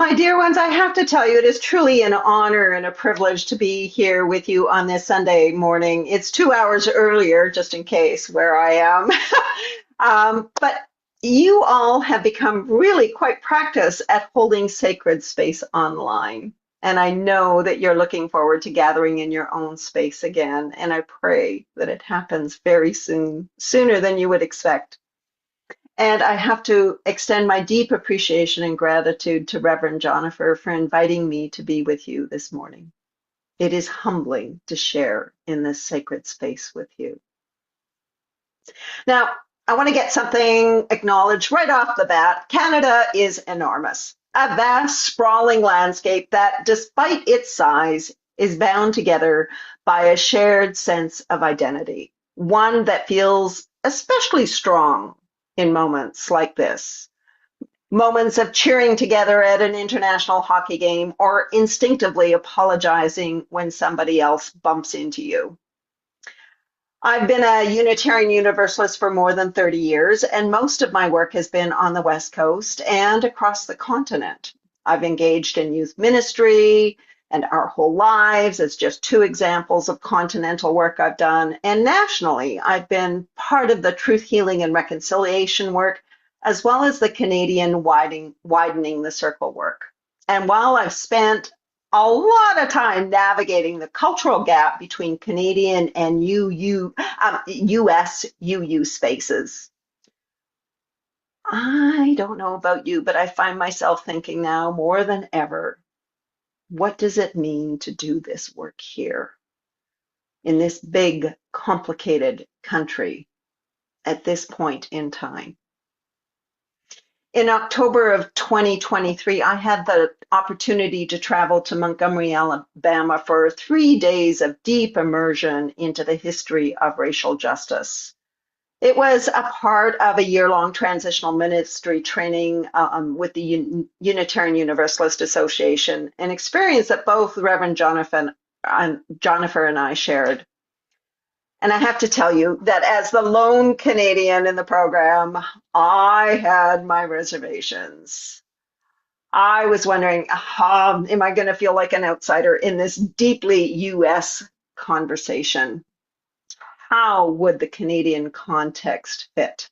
My dear ones, I have to tell you, it is truly an honor and a privilege to be here with you on this Sunday morning. It's 2 hours earlier, just in case, where I am. But you all have become really quite practiced at holding sacred space online. And I know that you're looking forward to gathering in your own space again. And I pray that it happens very soon, sooner than you would expect. And I have to extend my deep appreciation and gratitude to Reverend Jonifer for inviting me to be with you this morning. It is humbling to share in this sacred space with you. Now, I want to get something acknowledged right off the bat. Canada is enormous, a vast, sprawling landscape that, despite its size, is bound together by a shared sense of identity, one that feels especially strong in moments like this. Moments of cheering together at an international hockey game or instinctively apologizing when somebody else bumps into you. I've been a Unitarian Universalist for more than 30 years, and most of my work has been on the West Coast and across the continent. I've engaged in youth ministry and Our Whole Lives as just two examples of continental work I've done. And nationally, I've been part of the truth healing and reconciliation work, as well as the Canadian widening the circle work. And while I've spent a lot of time navigating the cultural gap between Canadian and US UU spaces, I don't know about you, but I find myself thinking now more than ever, what does it mean to do this work here in this big, complicated country at this point in time? In October of 2023, I had the opportunity to travel to Montgomery, Alabama for 3 days of deep immersion into the history of racial justice. It was a part of a year-long transitional ministry training with the Unitarian Universalist Association, an experience that both Reverend Jonifer and I shared. And I have to tell you that as the lone Canadian in the program, I had my reservations. I was wondering, am I going to feel like an outsider in this deeply US conversation? How would the Canadian context fit?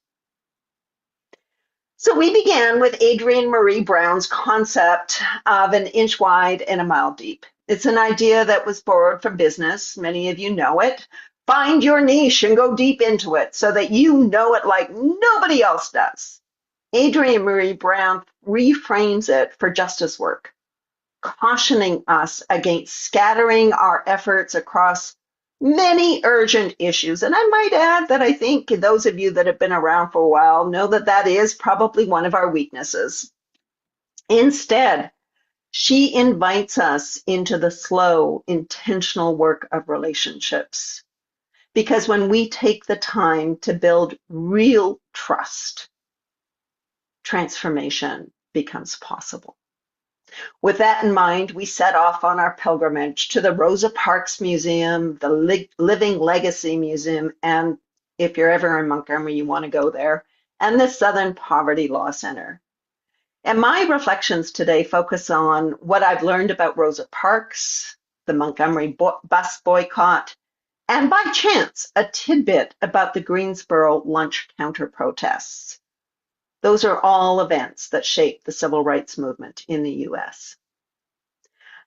So we began with Adrienne Maree Brown's concept of an inch wide and a mile deep. It's an idea that was borrowed from business. Many of you know it. Find your niche and go deep into it so that you know it like nobody else does. Adrienne Maree Brown reframes it for justice work, cautioning us against scattering our efforts across many urgent issues. And I might add that I think those of you that have been around for a while know that that is probably one of our weaknesses. Instead, she invites us into the slow, intentional work of relationships. Because when we take the time to build real trust, transformation becomes possible. With that in mind, we set off on our pilgrimage to the Rosa Parks Museum, the Living Legacy Museum, and if you're ever in Montgomery, you want to go there, and the Southern Poverty Law Center. And my reflections today focus on what I've learned about Rosa Parks, the Montgomery bus boycott, and by chance, a tidbit about the Greensboro lunch counter protests. Those are all events that shaped the civil rights movement in the US.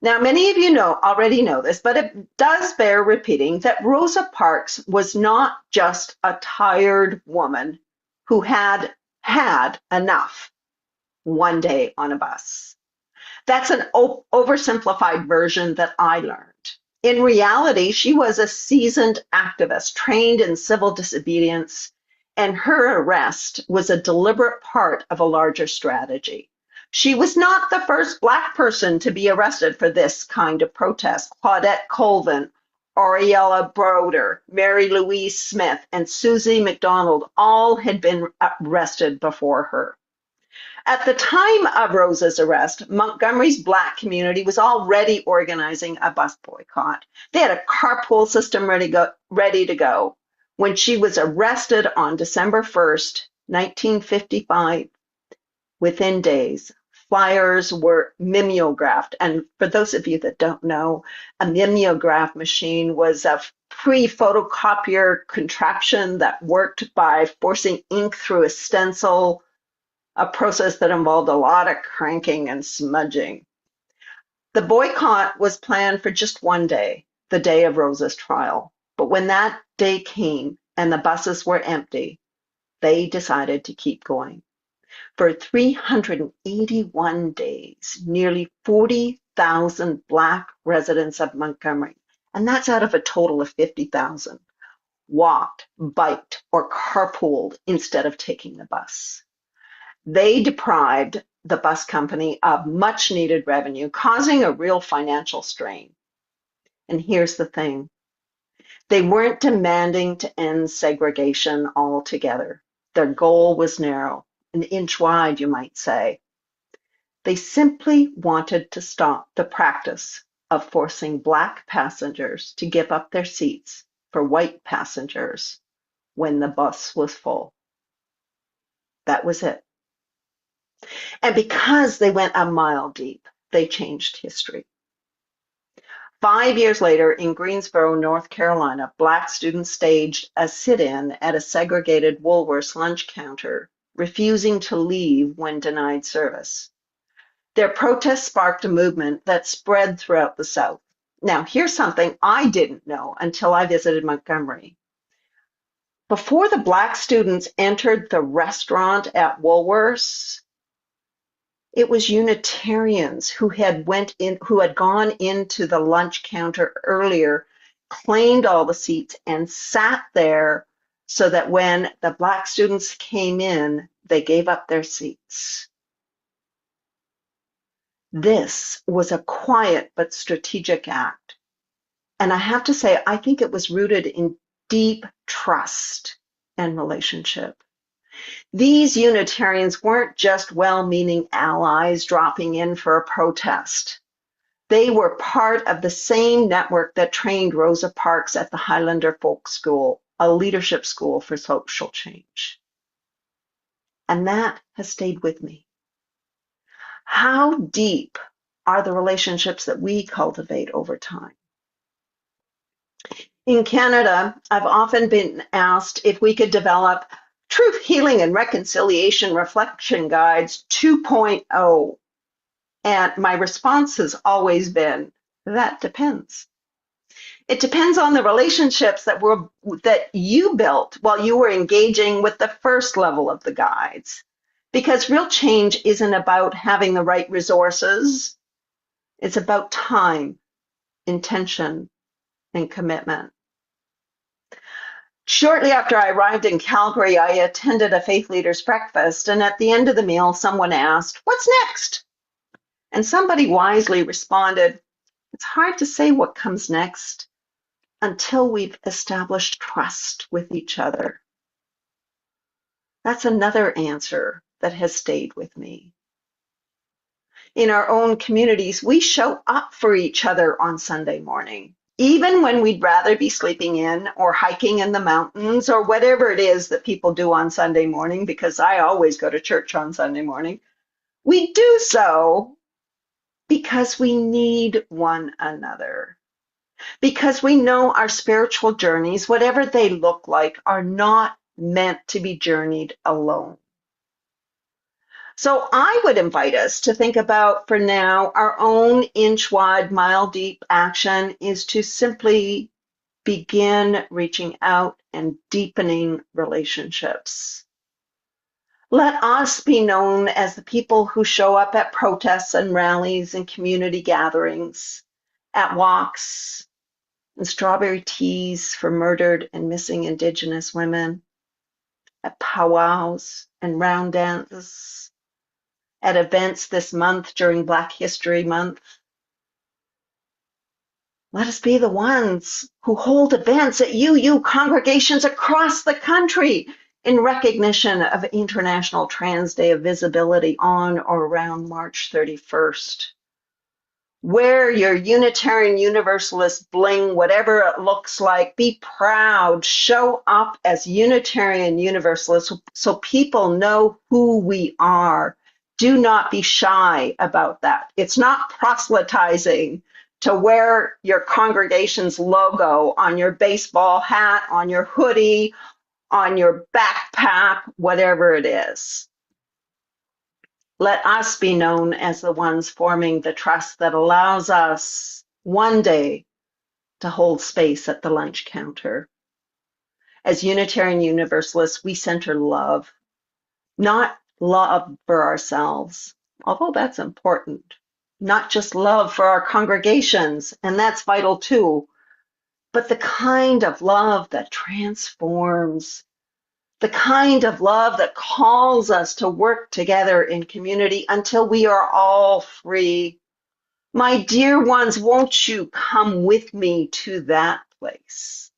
Now, many of you already know this, but it does bear repeating that Rosa Parks was not just a tired woman who had had enough one day on a bus. That's an oversimplified version that I learned. In reality, she was a seasoned activist trained in civil disobedience, and her arrest was a deliberate part of a larger strategy. She was not the first Black person to be arrested for this kind of protest. Claudette Colvin, Ariella Broder, Mary Louise Smith, and Susie McDonald all had been arrested before her. At the time of Rosa's arrest, Montgomery's Black community was already organizing a bus boycott. They had a carpool system ready to go. When she was arrested on December 1st, 1955, within days, flyers were mimeographed. And for those of you that don't know, a mimeograph machine was a pre-photocopier contraption that worked by forcing ink through a stencil, a process that involved a lot of cranking and smudging. The boycott was planned for just one day, the day of Rosa's trial. But when that day came and the buses were empty, they decided to keep going. For 381 days, nearly 40,000 Black residents of Montgomery, and that's out of a total of 50,000, walked, biked, or carpooled instead of taking the bus. They deprived the bus company of much needed revenue, causing a real financial strain. And here's the thing. They weren't demanding to end segregation altogether. Their goal was narrow, an inch wide, you might say. They simply wanted to stop the practice of forcing Black passengers to give up their seats for white passengers when the bus was full. That was it. And because they went a mile deep, they changed history. 5 years later, in Greensboro, North Carolina, Black students staged a sit-in at a segregated Woolworth's lunch counter, refusing to leave when denied service. Their protest sparked a movement that spread throughout the South. Now, here's something I didn't know until I visited Montgomery. Before the Black students entered the restaurant at Woolworth's, it was Unitarians who had gone into the lunch counter earlier, claimed all the seats, and sat there so that when the Black students came in, they gave up their seats. This was a quiet but strategic act. And I have to say, I think it was rooted in deep trust and relationship. These Unitarians weren't just well-meaning allies dropping in for a protest. They were part of the same network that trained Rosa Parks at the Highlander Folk School, a leadership school for social change. And that has stayed with me. How deep are the relationships that we cultivate over time? In Canada, I've often been asked if we could develop Truth, Healing, and Reconciliation Reflection Guides 2.0. And my response has always been, that depends. It depends on the relationships that you built while you were engaging with the first level of the guides. Because real change isn't about having the right resources. It's about time, intention, and commitment. Shortly after I arrived in Calgary, I attended a faith leaders breakfast, and at the end of the meal, someone asked, "What's next?" And somebody wisely responded, "It's hard to say what comes next until we've established trust with each other." That's another answer that has stayed with me. In our own communities, we show up for each other on Sunday morning. Even when we'd rather be sleeping in or hiking in the mountains or whatever it is that people do on Sunday morning, because I always go to church on Sunday morning, we do so because we need one another. Because we know our spiritual journeys, whatever they look like, are not meant to be journeyed alone. So I would invite us to think about, for now, our own inch-wide, mile-deep action is to simply begin reaching out and deepening relationships. Let us be known as the people who show up at protests and rallies and community gatherings, at walks and strawberry teas for murdered and missing Indigenous women, at powwows and round dances, at events this month during Black History Month. Let us be the ones who hold events at UU congregations across the country in recognition of International Trans Day of Visibility on or around March 31st. Wear your Unitarian Universalist bling, whatever it looks like. Be proud. Show up as Unitarian Universalists so people know who we are. Do not be shy about that. It's not proselytizing to wear your congregation's logo on your baseball hat, on your hoodie, on your backpack, whatever it is. Let us be known as the ones forming the trust that allows us one day to hold space at the lunch counter. As Unitarian Universalists, we center love, not love for ourselves, although that's important. Not just love for our congregations, and that's vital too, but the kind of love that transforms, the kind of love that calls us to work together in community until we are all free. My dear ones, won't you come with me to that place?